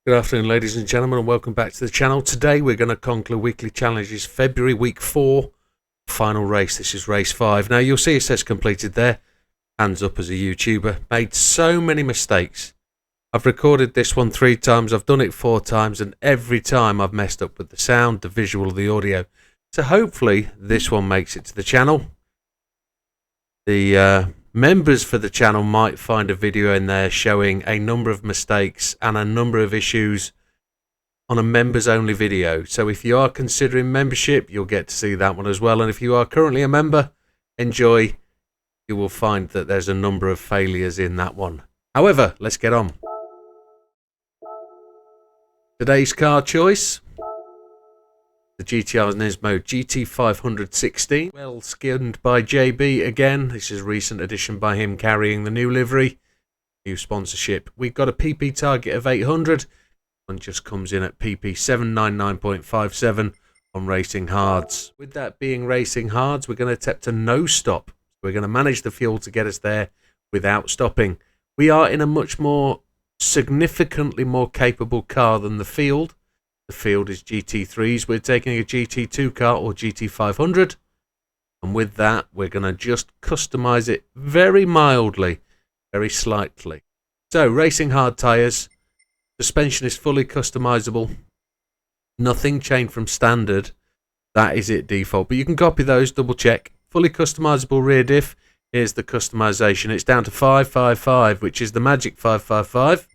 Good afternoon, ladies and gentlemen, and welcome back to the channel. Today we're going to conquer weekly challenges, February week 4, final race. This is race 5. Now you'll see it says completed there. Hands up as a YouTuber. Made so many mistakes. I've recorded this one 3 times, I've done it 4 times, and every time I've messed up with the sound, the visual, the audio. So hopefully this one makes it to the channel. The members for the channel might find a video in there showing a number of mistakes and a number of issues on a members only video. So if you are considering membership, you'll get to see that one as well. And if you are currently a member, enjoy. You will find that there's a number of failures in that one. However, let's get on. Today's car choice, the GTR Nismo Gt500 16, well skinned by JB again. This is a recent addition by him, carrying the new livery, new sponsorship. We've got a PP target of 800, one just comes in at PP 799.57 on Racing Hards. With that being Racing Hards, we're going to attempt a no stop. We're going to manage the fuel to get us there without stopping. We are in a much more, significantly more capable car than the field. The field is GT3s. We're taking a GT2 car or GT500. And with that, we're going to just customize it very mildly, very slightly. So, racing hard tyres. Suspension is fully customizable. Nothing changed from standard. That is it default. But you can copy those, double check. Fully customizable rear diff. Here's the customization. It's down to 555, which is the magic 555.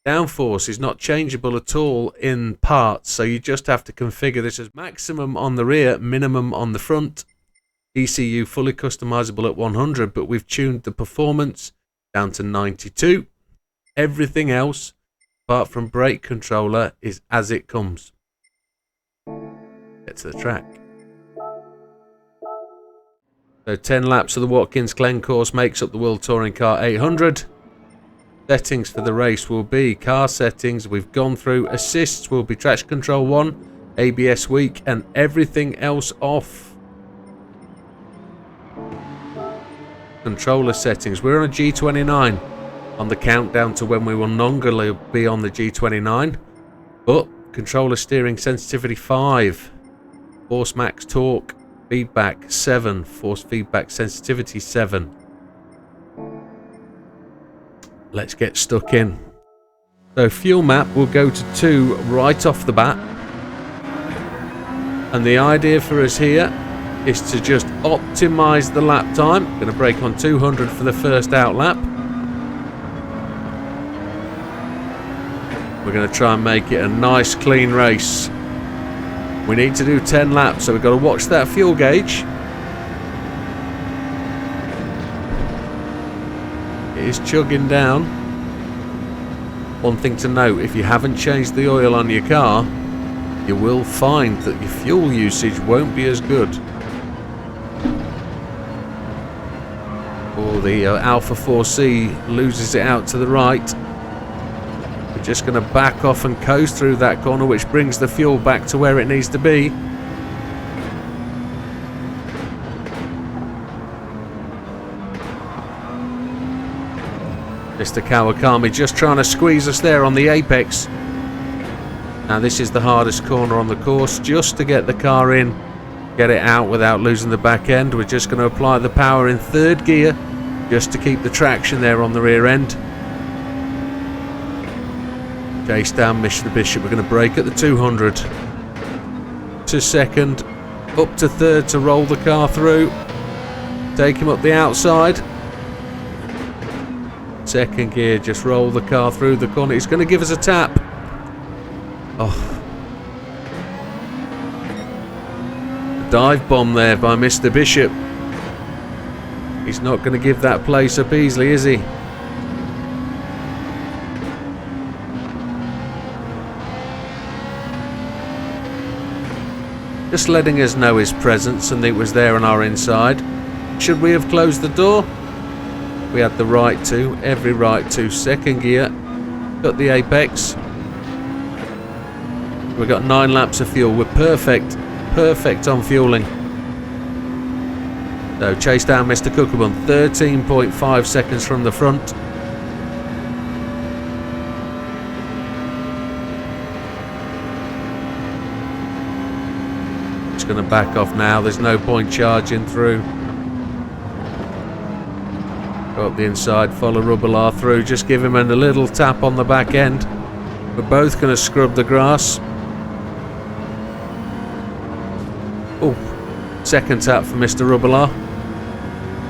Downforce is not changeable at all in parts, so you just have to configure this as maximum on the rear, minimum on the front. ECU fully customizable at 100, but we've tuned the performance down to 92. Everything else, apart from brake controller, is as it comes. Get to the track. So 10 laps of the Watkins Glen course makes up the World Touring Car 800. Settings for the race will be car settings. We've gone through. Assists will be traction control 1, ABS weak, and everything else off. Controller settings. We're on a G29 on the countdown to when we will no longer be on the G29. But controller steering sensitivity 5, force max torque feedback 7, force feedback sensitivity 7. Let's get stuck in. So fuel map will go to 2 right off the bat. And the idea for us here is to just optimize the lap time. Going to brake on 200 for the first out lap. We're going to try and make it a nice clean race. We need to do 10 laps, so we've got to watch that fuel gauge. It is chugging down. One thing to note, if you haven't changed the oil on your car, you will find that your fuel usage won't be as good. Or the Alpha 4C loses it out to the right. We're just going to back off and coast through that corner, which brings the fuel back to where it needs to be. Mr. Kawakami just trying to squeeze us there on the apex. Now this is the hardest corner on the course, just to get the car in, get it out without losing the back end. We're just going to apply the power in 3rd gear, just to keep the traction there on the rear end. Chase down Mr. Bishop. We're going to brake at the 200 to 2nd, up to 3rd to roll the car through. Take him up the outside. 2nd gear, just roll the car through the corner. It's going to give us a tap. Oh. A dive bomb there by Mr. Bishop. He's not going to give that place up easily, is he? Just letting us know his presence and it was there on our inside. Should we have closed the door? We had the right to, every right to. 2nd gear, got the apex. We've got 9 laps of fuel. We're perfect on fueling. So chase down Mr. Cookabun, 13.5 seconds from the front. going to back off now. There's no point charging through. Go up the inside, follow Rubbelar through. Just give him a little tap on the back end. We're both going to scrub the grass. Oh, second tap for Mr. Rubbelar.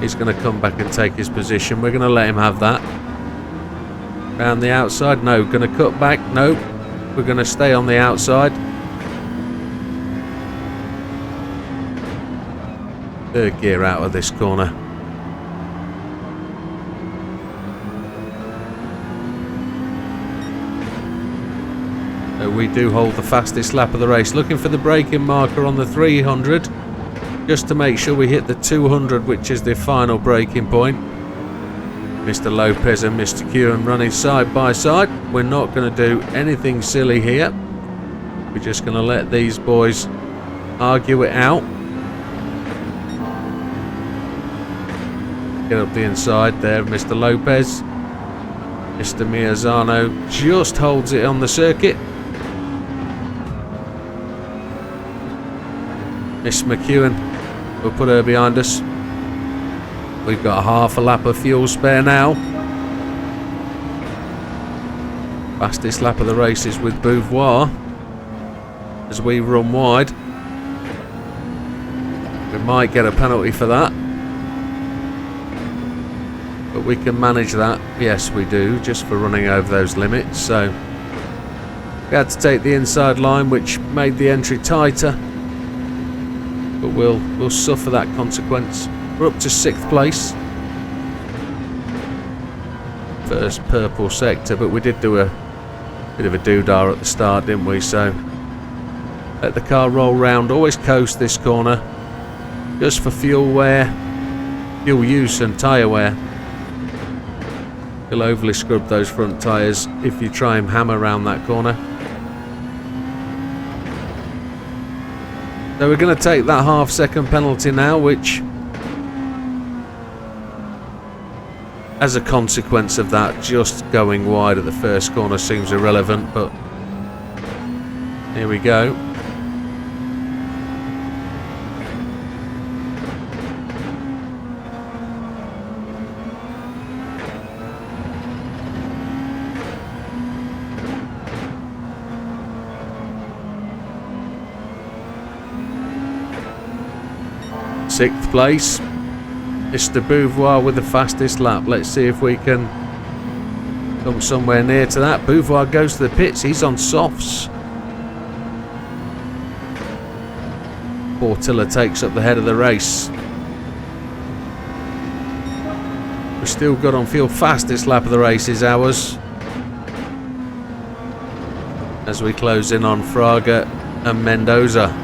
He's going to come back and take his position. We're going to let him have that. Round the outside. No, going to cut back. No, we're going to stay on the outside. Third gear out of this corner. So we do hold the fastest lap of the race. Looking for the braking marker on the 300. Just to make sure we hit the 200, which is the final braking point. Mr. Lopez and Mr. Kewen running side by side. We're not going to do anything silly here. We're just going to let these boys argue it out. Get up the inside there, Mr. Lopez. Mr. Miazano just holds it on the circuit. Miss McEwen, we'll put her behind us. We've got half a lap of fuel spare now. Fastest lap of the race is with Beauvoir as we run wide. We might get a penalty for that, but we can manage that. Yes, we do, just for running over those limits. So we had to take the inside line, which made the entry tighter, but we'll suffer that consequence. We're up to 6th place. First purple sector, but we did do a bit of a doodah at the start, didn't we? So let the car roll round. Always coast this corner, just for fuel wear, fuel use and tyre wear. You'll overly scrub those front tyres if you try and hammer around that corner. So we're going to take that half-second penalty now, which, as a consequence of that, just going wide at the first corner seems irrelevant, but here we go. Sixth place, Mr. Beauvoir with the fastest lap. Let's see if we can come somewhere near to that. Beauvoir goes to the pits. He's on softs. Portilla takes up the head of the race. We're still good on fuel. Fastest lap of the race is ours, as we close in on Fraga and Mendoza.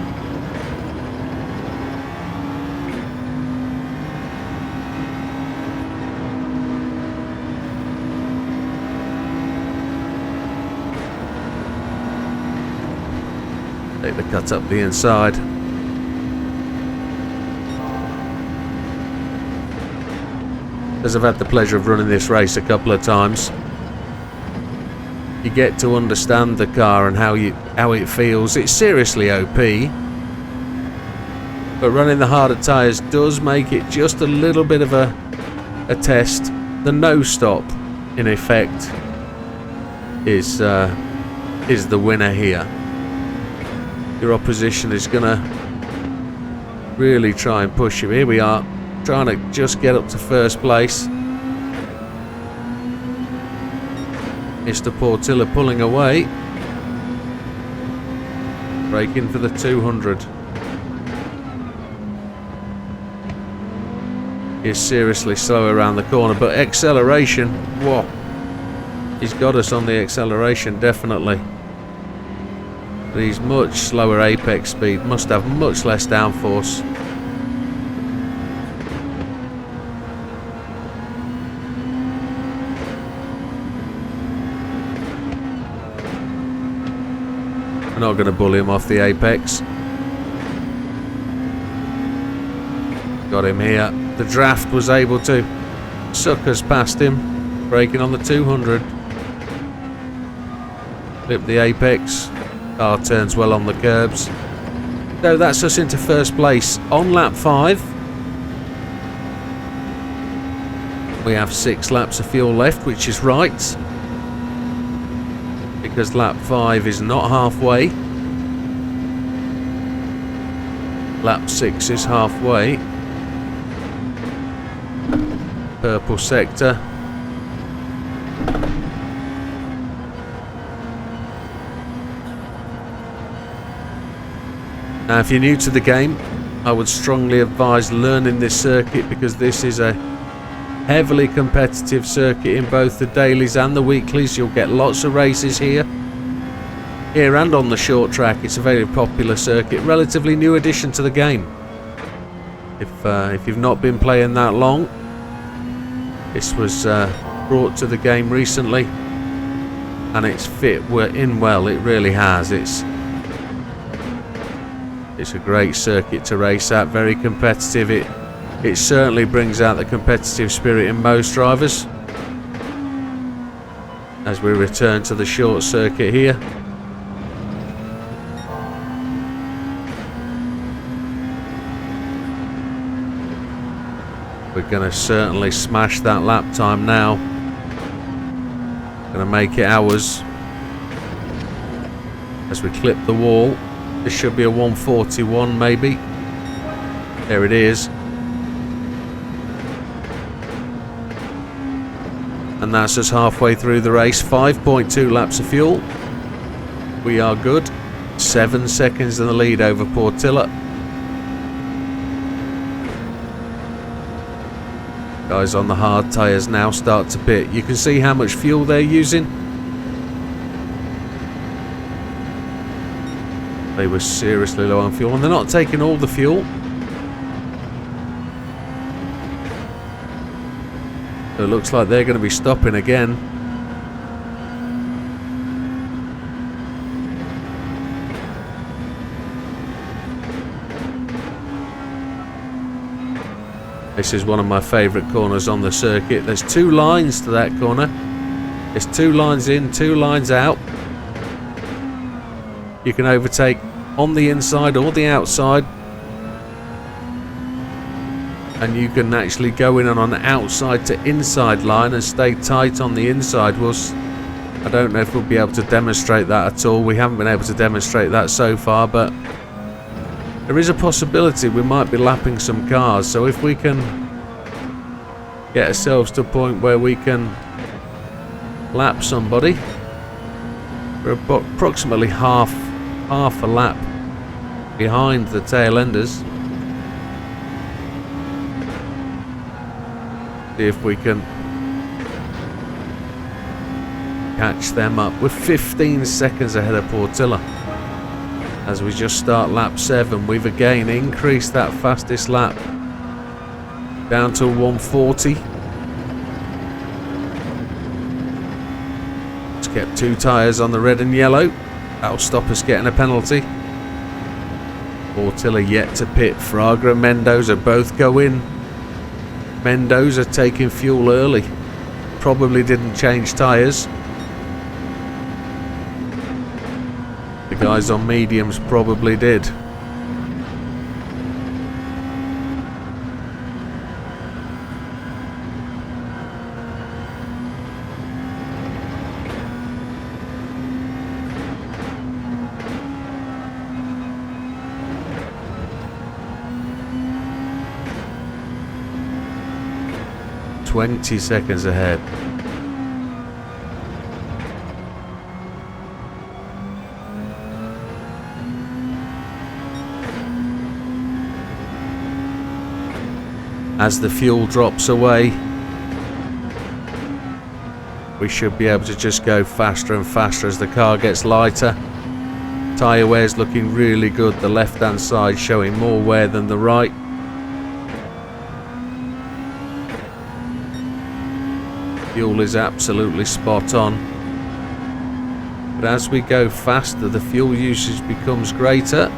Take the cut up the inside. As I've had the pleasure of running this race a couple of times, you get to understand the car and how it feels. It's seriously OP, but running the harder tyres does make it just a little bit of a test. The no stop, in effect, is the winner here. Your opposition is going to really try and push you. Here we are, trying to just get up to first place. Mr. Portilla pulling away. Braking for the 200. He's seriously slow around the corner, but acceleration, whoa. He's got us on the acceleration, definitely. But he's much slower apex speed, must have much less downforce. We're not going to bully him off the apex. Got him here. The draft was able to suck us past him, braking on the 200. Flip the apex. Car turns well on the curbs. So that's us into first place on lap 5. We have 6 laps of fuel left, which is right, because lap 5 is not halfway. Lap 6 is halfway. Purple sector. Now, if you're new to the game, I would strongly advise learning this circuit, because this is a heavily competitive circuit in both the dailies and the weeklies. You'll get lots of races here and on the short track. It's a very popular circuit, relatively new addition to the game. If you've not been playing that long, this was brought to the game recently, and it's fit in well. It really has. It's a great circuit to race at, very competitive. It certainly brings out the competitive spirit in most drivers. As we return to the short circuit here. We're going to certainly smash that lap time now. Going to make it ours. As we clip the wall. This should be a 141 maybe. There it is. And that's us halfway through the race. 5.2 laps of fuel. We are good. 7 seconds in the lead over Portilla. Guys on the hard tyres now start to pit. You can see how much fuel they're using. They were seriously low on fuel, and they're not taking all the fuel. So it looks like they're going to be stopping again. This is one of my favourite corners on the circuit. There's 2 lines to that corner. There's 2 lines in, 2 lines out. You can overtake on the inside or the outside. And you can actually go in on an outside to inside line and stay tight on the inside. I don't know if we'll be able to demonstrate that at all. We haven't been able to demonstrate that so far, but there is a possibility we might be lapping some cars. So if we can get ourselves to a point where we can lap somebody, we're approximately half a lap behind the tail enders. See if we can catch them up. We're 15 seconds ahead of Portilla. As we just start lap 7, we've again increased that fastest lap down to 140. Just kept 2 tyres on the red and yellow. That'll stop us getting a penalty. Portilla yet to pit. Fraga and Mendoza both go in. Mendoza taking fuel early. Probably didn't change tyres. The guys on mediums probably did. "20 seconds ahead. As the fuel drops away, we should be able to just go faster and faster as the car gets lighter. Tyre wear's looking really good. The left hand side showing more wear than the right. Fuel is absolutely spot on. But as we go faster, the fuel usage becomes greater,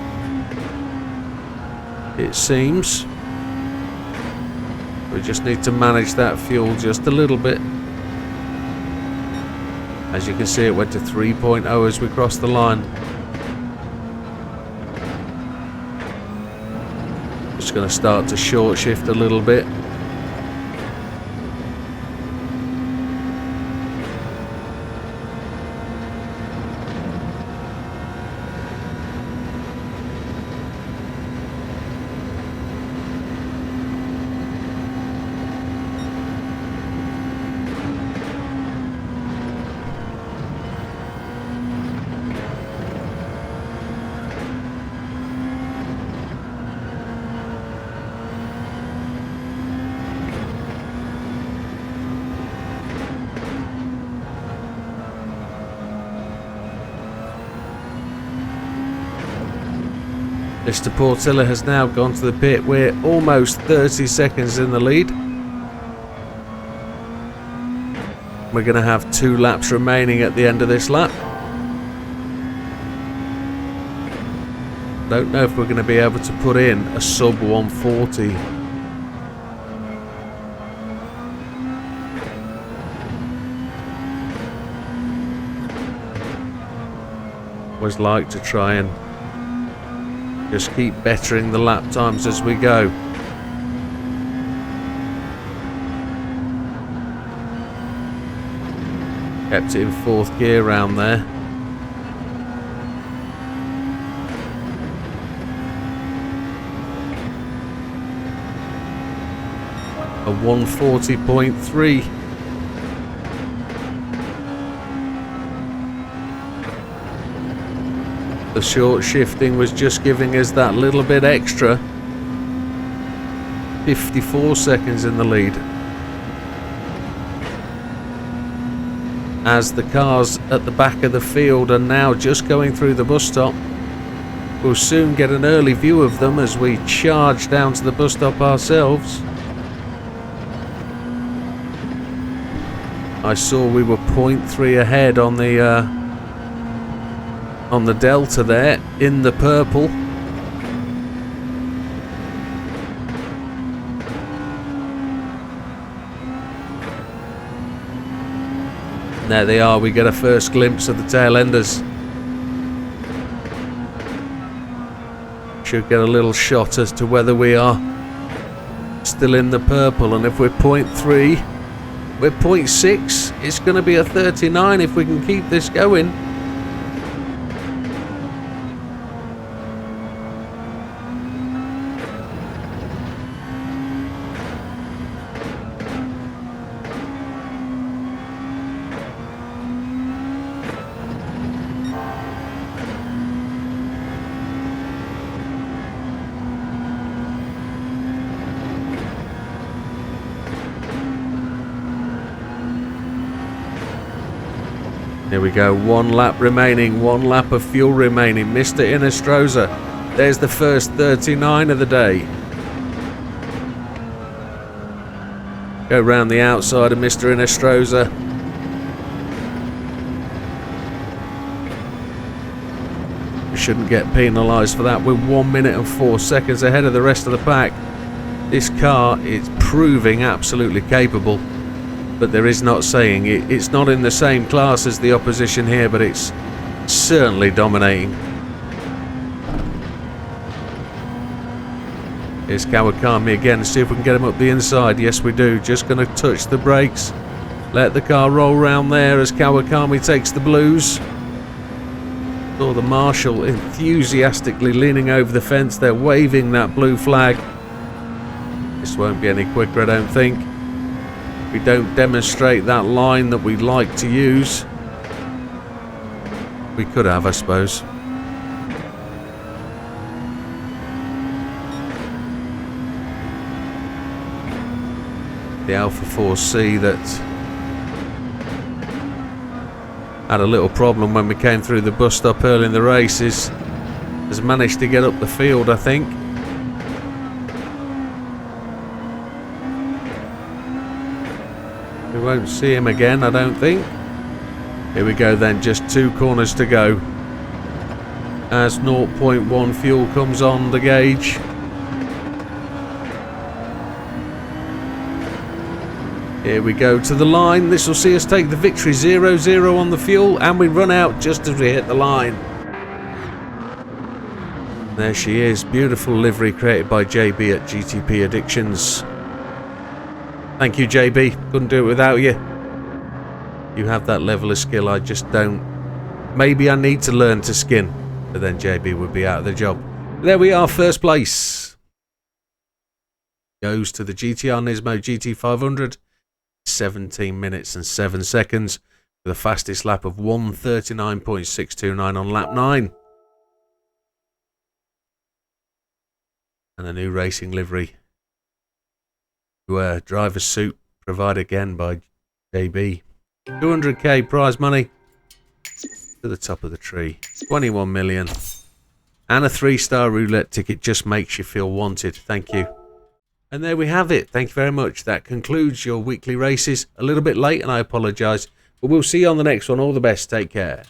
it seems. We just need to manage that fuel just a little bit. As you can see, it went to 3.0 as we crossed the line. Just going to start to short shift a little bit. Mr. Portilla has now gone to the pit. We're almost 30 seconds in the lead. We're going to have 2 laps remaining at the end of this lap. Don't know if we're going to be able to put in a sub 140. Always like to try and just keep bettering the lap times as we go. Kept it in 4th gear round there. A 140.3. The short shifting was just giving us that little bit extra. 54 seconds in the lead. As the cars at the back of the field are now just going through the bus stop. We'll soon get an early view of them as we charge down to the bus stop ourselves. I saw we were 0.3 ahead on the delta there in the purple. There they are, we get a first glimpse of the tail enders. Should get a little shot as to whether we are still in the purple, and if we're 0.3, we're 0.6. It's going to be a 39 if we can keep this going. Here we go, 1 lap remaining, 1 lap of fuel remaining. Mr. Inestrosa, there's the first 39 of the day. Go round the outside of Mr. Inestrosa. We shouldn't get penalised for that. We're 1 minute and 4 seconds ahead of the rest of the pack. This car is proving absolutely capable. But there is not saying it's not in the same class as the opposition here, but it's certainly dominating. Here's Kawakami again. See if we can get him up the inside. Yes, we do. Just going to touch the brakes. Let the car roll round there as Kawakami takes the blues. Saw the marshal enthusiastically leaning over the fence there, waving that blue flag. This won't be any quicker, I don't think. We don't demonstrate that line that we like to use. We could have, I suppose. The Alpha 4C that had a little problem when we came through the bus stop early in the races has managed to get up the field, I think. We won't see him again, I don't think. Here we go then, just 2 corners to go. As 0.1 fuel comes on the gauge. Here we go to the line. This will see us take the victory. 0-0 on the fuel, and we run out just as we hit the line. There she is. Beautiful livery created by JB at GTP Addictions. Thank you, JB. Couldn't do it without you. You have that level of skill, I just don't. Maybe I need to learn to skin, but then JB would be out of the job. There we are, first place. Goes to the GTR Nismo GT500. 17 minutes and 7 seconds. With a fastest lap of 1:39.629 on lap 9. And a new racing livery. Driver's suit provided again by JB. 200k prize money to the top of the tree. 21 million. And a 3-star roulette ticket just makes you feel wanted. Thank you. And there we have it. Thank you very much. That concludes your weekly races. A little bit late and I apologise. But we'll see you on the next one. All the best. Take care.